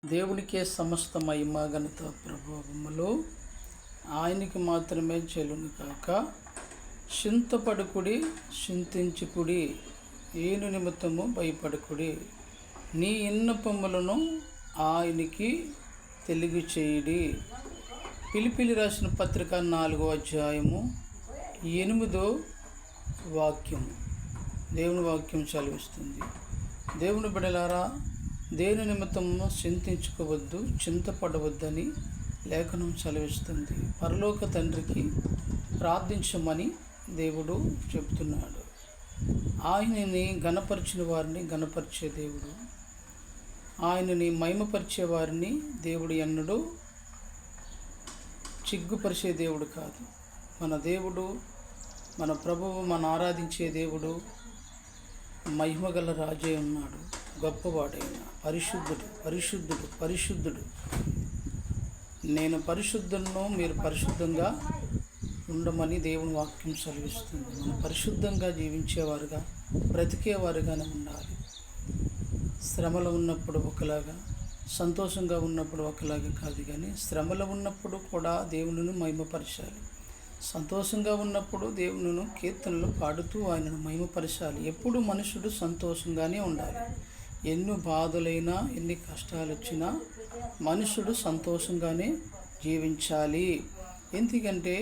దేవునికే సమస్త మహిమ ఘనత ప్రభావములు ఆయనకి మాత్రమే చెల్లును కాక. చింతపడుకుడి, చింతించుకుడి, ఏను నిమిత్తము భయపడుకుడి, నీ విన్నపములను ఆయనకి తెలుగు చేయుడి. పిలిపిలి రాసిన పత్రిక 4వ అధ్యాయము 8వ వాక్యము. దేవుని వాక్యం చదివిస్తుంది. దేవుని బిడ్డలారా, దేని నిమిత్తము చింతించుకోవద్దు, చింతపడవద్దని లేఖనం చదివిస్తుంది. పరలోక తండ్రికి ప్రార్థించమని దేవుడు చెబుతున్నాడు. ఆయనని గణపరిచిన వారిని గణపరిచే దేవుడు, ఆయనని మహిమపరిచే వారిని దేవుడు ఎన్నడూ చిగ్గుపరిచే దేవుడు కాదు. మన దేవుడు, మన ప్రభువు, మన ఆరాధించే దేవుడు మహిమగల రాజే ఉన్నాడు. గొప్పవాడైన పరిశుద్ధుడు, పరిశుద్ధుడు, పరిశుద్ధుడు. నేను పరిశుద్ధులను, మీరు పరిశుద్ధంగా ఉండమని దేవుని వాక్యం సెలవిస్తుంది. మనం పరిశుద్ధంగా జీవించేవారుగా, బ్రతికేవారుగానే ఉండాలి. శ్రమలో ఉన్నప్పుడు ఒకలాగా, సంతోషంగా ఉన్నప్పుడు ఒకలాగా కాదు, కానీ శ్రమలో ఉన్నప్పుడు కూడా దేవునిని మహిమపరచాలి. సంతోషంగా ఉన్నప్పుడు దేవునిను కీర్తనలు పాడుతూ ఆయనను మహిమపరచాలి. ఎప్పుడు మనుషుడు సంతోషంగానే ఉండాలి. ఎన్ని బాధలైనా, ఎన్ని కష్టాలు వచ్చినా మనుషుడు సంతోషంగానే జీవించాలి. ఎందుకంటే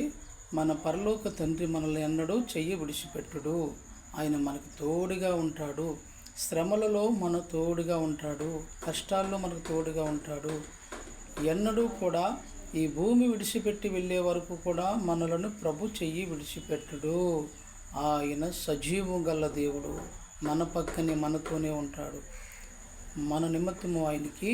మన పరలోక తండ్రి మనల్ని ఎన్నడూ చెయ్యి విడిచిపెట్టుడు. ఆయన మనకు తోడుగా ఉంటాడు. శ్రమలలో మన తోడుగా ఉంటాడు, కష్టాల్లో మనకు తోడుగా ఉంటాడు. ఎన్నడూ కూడా ఈ భూమి విడిచిపెట్టి వెళ్ళే వరకు కూడా మనలను ప్రభు చెయ్యి విడిచిపెట్టుడు. ఆయన సజీవం గల దేవుడు, మన పక్కనే మనతోనే ఉంటాడు. మన నిమిత్తము ఆయనకి